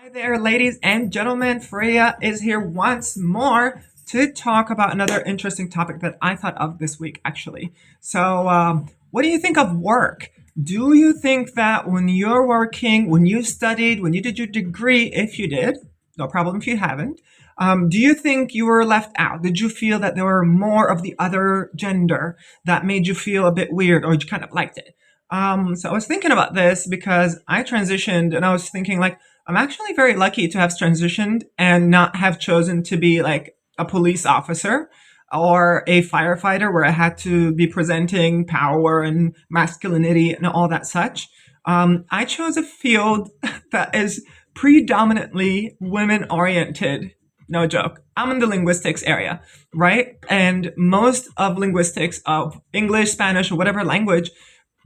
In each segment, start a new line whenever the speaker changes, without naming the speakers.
Hi there, ladies and gentlemen. Freya is here once more to talk about another interesting topic that I thought of this week, actually. What do you think of work? Do you think that when you're working, when you studied, when you did your degree, if you did, no problem if you haven't, do you think you were left out? Did you feel that there were more of the other gender that made you feel a bit weird or you kind of liked it? So I was thinking about this because I transitioned and I was thinking, like, I'm actually very lucky to have transitioned and not have chosen to be like a police officer or a firefighter where I had to be presenting power and masculinity and all that such. I chose a field that is predominantly women oriented. No joke. I'm in the linguistics area, right? And most of linguistics of English, Spanish, or whatever language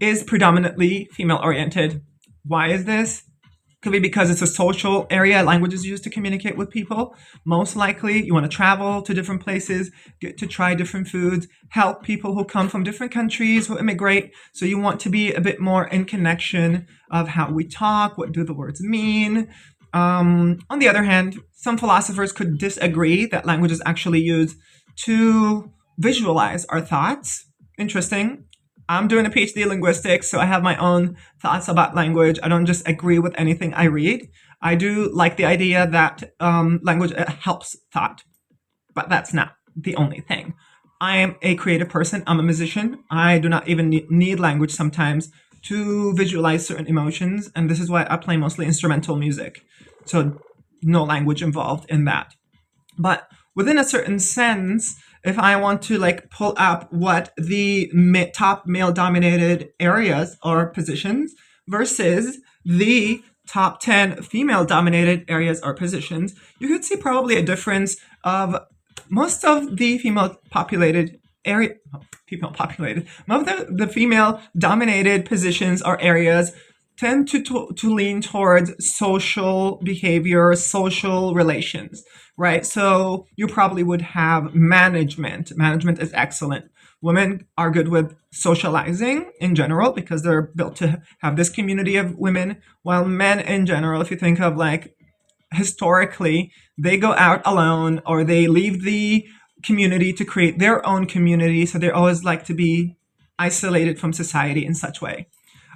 is predominantly female oriented. Why is this? Could be because it's a social area. Language is used to communicate with people. Most likely, you want to travel to different places, get to try different foods, help people who come from different countries, who immigrate. So you want to be a bit more in connection of how we talk, what do the words mean. On the other hand, some philosophers could disagree that language is actually used to visualize our thoughts. Interesting. I'm doing a PhD in linguistics, so I have my own thoughts about language. I don't just agree with anything I read. I do like the idea that language helps thought, but that's not the only thing. I am a creative person. I'm a musician. I do not even need language sometimes to visualize certain emotions, and this is why I play mostly instrumental music. So no language involved in that. But within a certain sense, if I want to like pull up what the top male dominated areas or positions versus the top 10 female dominated areas or positions, you could see probably a difference of most of the female populated area, most of the female dominated positions or areas tend to lean towards social behavior, social relations, right? So you probably would have management. Management is excellent. Women are good with socializing in general because they're built to have this community of women, while men in general, if you think of like historically, they go out alone or they leave the community to create their own community. So they always like to be isolated from society in such way.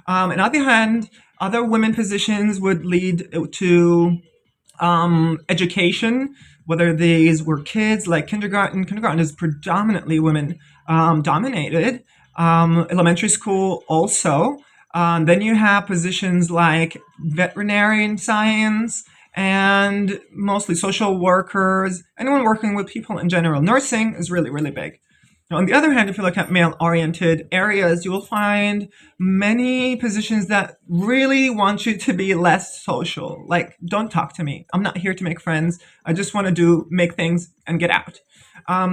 On the other hand, other women positions would lead to education, whether these were kids, like kindergarten. Kindergarten is predominantly women dominated. Elementary school also. Then you have positions like veterinarian science and mostly social workers, anyone working with people in general. Nursing is really, really big. Now, on the other hand, if you look at male-oriented areas, you will find many positions that really want you to be less social. Like, don't talk to me. I'm not here to make friends. I just want to make things and get out.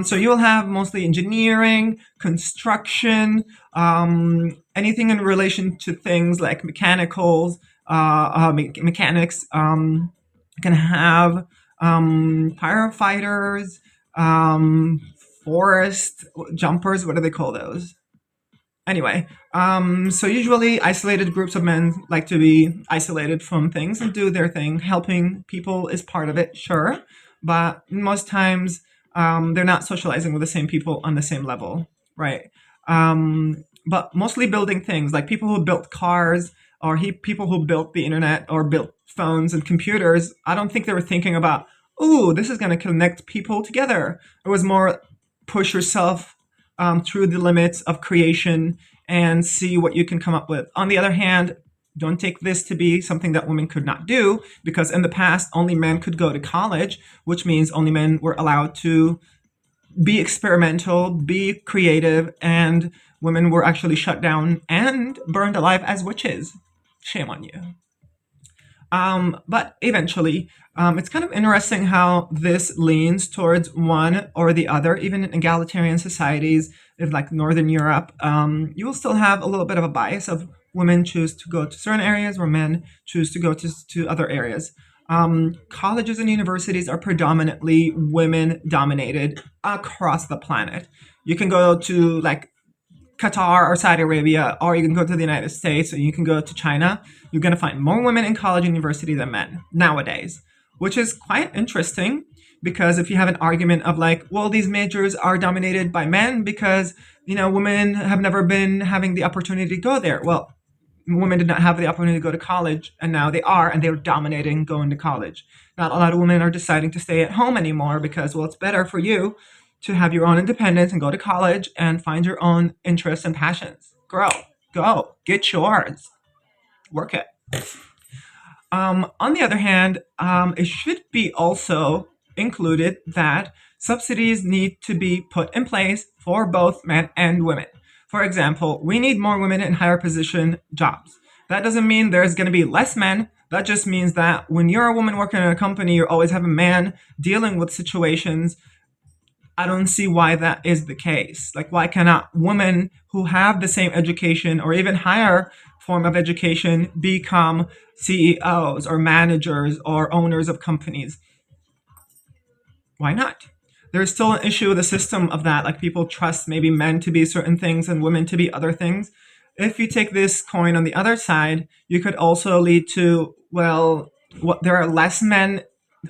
So you'll have mostly engineering, construction, anything in relation to things like mechanics. You can have firefighters, forest jumpers. What do they call those? Anyway, so usually isolated groups of men like to be isolated from things and do their thing. Helping people is part of it, sure, but most times they're not socializing with the same people on the same level, right? But mostly building things, like people who built cars or people who built the internet or built phones and computers. I don't think they were thinking about, oh, this is going to connect people together. It was more push yourself through the limits of creation and see what you can come up with. On the other hand, don't take this to be something that women could not do, because in the past, only men could go to college, which means only men were allowed to be experimental, be creative, and women were actually shut down and burned alive as witches. Shame on you. But eventually, it's kind of interesting how this leans towards one or the other. Even in egalitarian societies, if like Northern Europe, you will still have a little bit of a bias of women choose to go to certain areas where men choose to go to other areas. Colleges and universities are predominantly women dominated across the planet. You can go to like Qatar or Saudi Arabia, or you can go to the United States, or you can go to China, you're going to find more women in college and university than men nowadays, which is quite interesting. Because if you have an argument of like, well, these majors are dominated by men because, women have never been having the opportunity to go there. Well, women did not have the opportunity to go to college, and now they are, and they're dominating going to college. Not a lot of women are deciding to stay at home anymore because, well, it's better for you to have your own independence and go to college and find your own interests and passions. Grow, go, get yours, work it. On the other hand, it should be also included that subsidies need to be put in place for both men and women. For example, we need more women in higher position jobs. That doesn't mean there's going to be less men. That just means that when you're a woman working in a company, you always have a man dealing with situations. I don't see why that is the case. Like, why cannot women who have the same education or even higher form of education become CEOs or managers or owners of companies? Why not? There's still an issue with the system of that. Like, people trust maybe men to be certain things and women to be other things. If you take this coin on the other side, you could also lead to, well, there are less men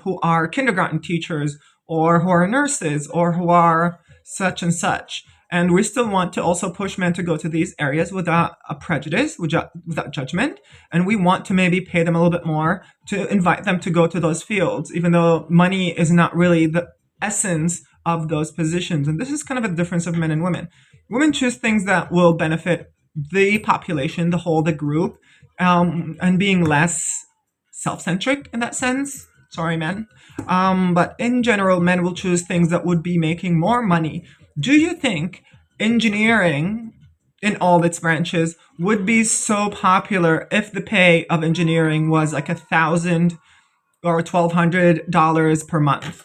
who are kindergarten teachers or who are nurses or who are such and such. And we still want to also push men to go to these areas without a prejudice, without judgment. And we want to maybe pay them a little bit more to invite them to go to those fields, even though money is not really the essence of those positions. And this is kind of a difference of men and women. Women choose things that will benefit the population, the whole, the group, and being less self-centric in that sense. Sorry, men. But in general, men will choose things that would be making more money. Do you think engineering in all its branches would be so popular if the pay of engineering was like $1,000 or $1,200 per month?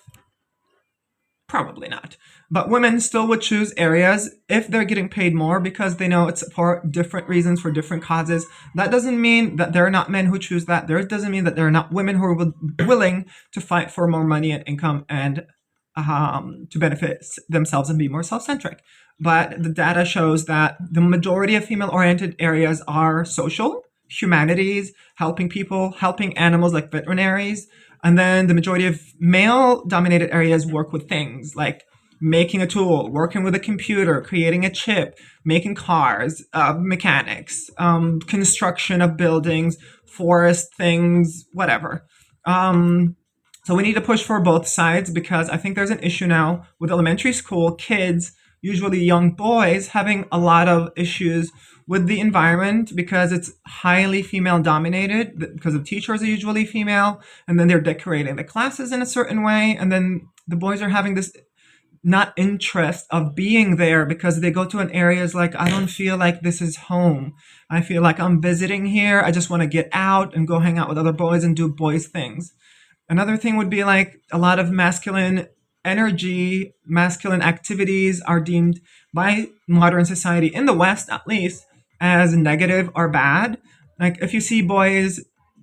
Probably not. But women still would choose areas if they're getting paid more because they know it's for different reasons, for different causes. That doesn't mean that there are not men who choose that. There doesn't mean that there are not women who are willing to fight for more money and income and to benefit themselves and be more self-centric. But the data shows that the majority of female-oriented areas are social, humanities, helping people, helping animals like veterinaries. And then the majority of male-dominated areas work with things like making a tool, working with a computer, creating a chip, making cars, mechanics, construction of buildings, forest things, whatever. So we need to push for both sides because I think there's an issue now with elementary school kids, usually young boys, having a lot of issues with the environment because it's highly female dominated, because the teachers are usually female, and then they're decorating the classes in a certain way, and then the boys are having this not interest of being there because they go to an areas like, I don't feel like this is home. I feel like I'm visiting here. I just want to get out and go hang out with other boys and do boys things. Another thing would be like a lot of masculine energy, masculine activities are deemed by modern society, in the West at least, as negative or bad. Like if you see boys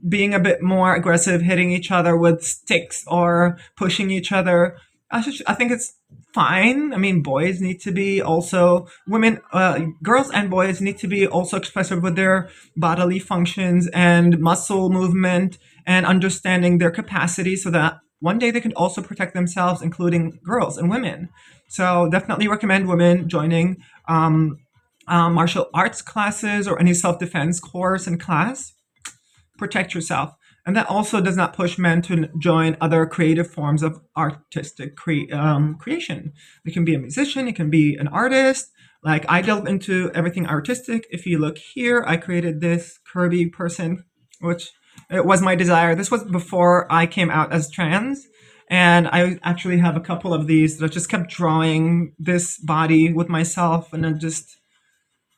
being a bit more aggressive, hitting each other with sticks or pushing each other, I think it's fine. I mean, boys need to be also, girls and boys need to be also expressive with their bodily functions and muscle movement and understanding their capacity so that one day they can also protect themselves, including girls and women. So definitely recommend women joining martial arts classes or any self-defense course and class. Protect yourself. And that also does not push men to join other creative forms of artistic creation. You can be a musician, you can be an artist. Like I delve into everything artistic. If you look here, I created this Kirby person, which it was my desire. This was before I came out as trans. And I actually have a couple of these that I just kept drawing this body with myself. And I just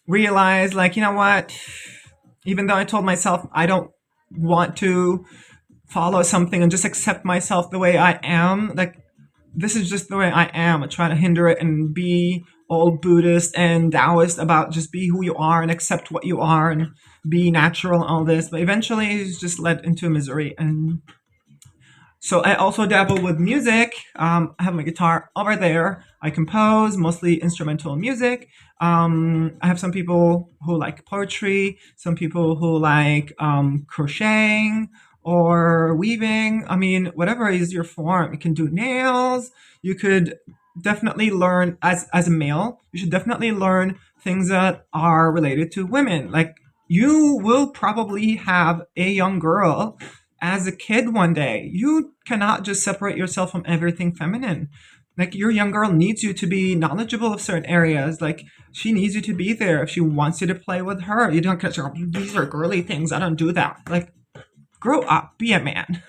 realized, like, you know what? Even though I told myself I don't want to follow something and just accept myself the way I am, like, this is just the way I am. I try to hinder it and be all Buddhist and Taoist about just be who you are and accept what you are and be natural and all this. But eventually it's just led into misery. And So I also dabble with music. I have my guitar over there. I compose mostly instrumental music. I have some people who like poetry, some people who like crocheting or weaving. I mean, whatever is your form. You can do nails. You could definitely learn as a male. You should definitely learn things that are related to women. Like you will probably have a young girl as a kid one day. You cannot just separate yourself from everything feminine. Like your young girl needs you to be knowledgeable of certain areas. Like she needs you to be there. If she wants you to play with her, you don't catch her. These are girly things. I don't do that. Like grow up, be a man.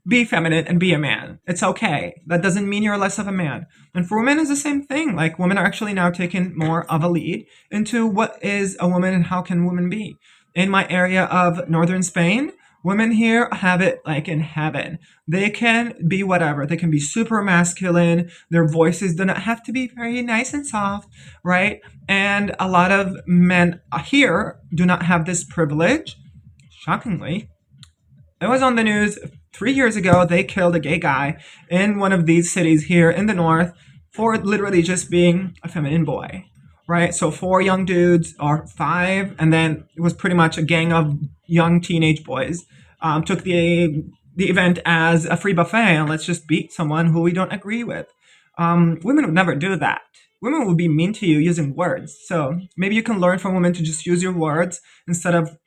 Be feminine and be a man. It's okay. That doesn't mean you're less of a man. And for women, it's the same thing. Like women are actually now taking more of a lead into what is a woman and how can women be. In my area of northern Spain, women here have it like in heaven. They can be whatever. They can be super masculine. Their voices do not have to be very nice and soft, right? And a lot of men here do not have this privilege, shockingly. It was on the news 3 years ago. They killed a gay guy in one of these cities here in the north for literally just being a feminine boy, right? So four young dudes, or five, and then it was pretty much a gang of young teenage boys, took the event as a free buffet and let's just beat someone who we don't agree with. Women would never do that. Women would be mean to you using words. So maybe you can learn from women to just use your words instead of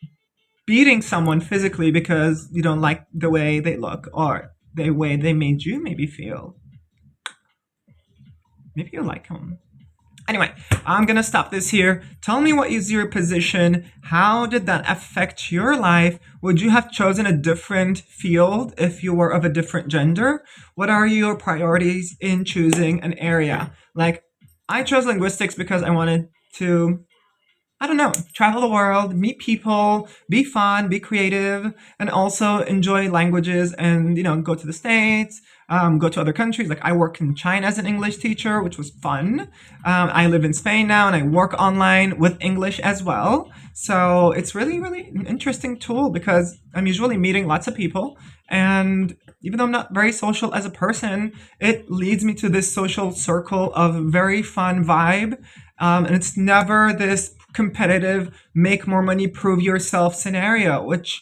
beating someone physically because you don't like the way they look or the way they made you maybe feel. Maybe you like them. Anyway, I'm gonna stop this here. Tell me, what is your position? How did that affect your life? Would you have chosen a different field if you were of a different gender? What are your priorities in choosing an area? Like, I chose linguistics because I wanted to, I don't know, travel the world, meet people, be fun, be creative, and also enjoy languages and, go to the States, go to other countries. Like I work in China as an English teacher, which was fun. I live in Spain now and I work online with English as well. So it's really, really an interesting tool because I'm usually meeting lots of people. And even though I'm not very social as a person, it leads me to this social circle of very fun vibe. And it's never this competitive, make more money, prove yourself scenario, which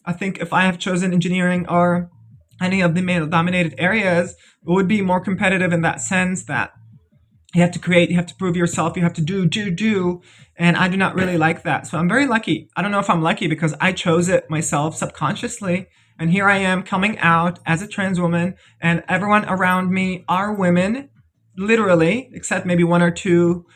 I think if I have chosen engineering or any of the male dominated areas, it would be more competitive in that sense that you have to create, you have to prove yourself, you have to do. And I do not really like that. So I'm very lucky. I don't know if I'm lucky because I chose it myself subconsciously. And here I am coming out as a trans woman, and everyone around me are women, literally, except maybe one or two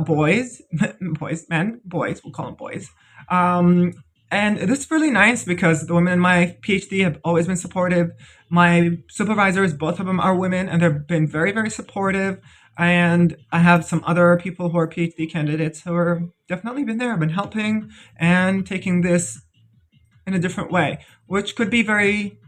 boys, boys, we'll call them boys. And this is really nice because the women in my PhD have always been supportive. My supervisors, both of them are women, and they've been very, very supportive. And I have some other people who are PhD candidates who are definitely been there, been helping and taking this in a different way, which could be very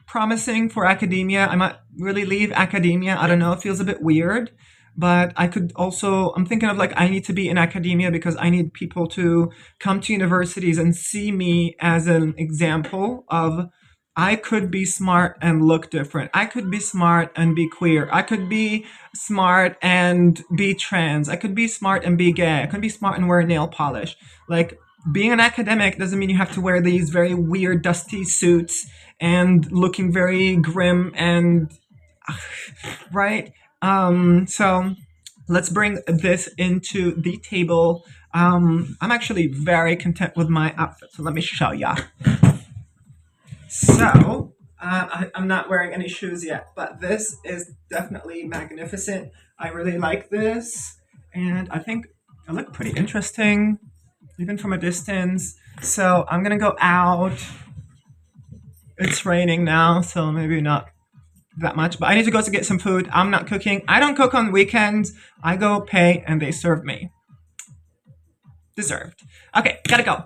promising for academia. I might really leave academia. I don't know. It feels a bit weird. But I could also, I'm thinking of like, I need to be in academia because I need people to come to universities and see me as an example of I could be smart and look different. I could be smart and be queer. I could be smart and be trans. I could be smart and be gay. I could be smart and wear nail polish. Like being an academic doesn't mean you have to wear these very weird, dusty suits and looking very grim and right. So let's bring this into the table. I'm actually very content with my outfit, so let me show ya. So I'm not wearing any shoes yet, but this is definitely magnificent. I really like this, and I think I look pretty interesting, even from a distance. So I'm gonna go out. It's raining now, so maybe not that much, but I need to go to get some food. I'm not cooking. I don't cook on weekends. I go pay and they serve me. Deserved. Okay, gotta go.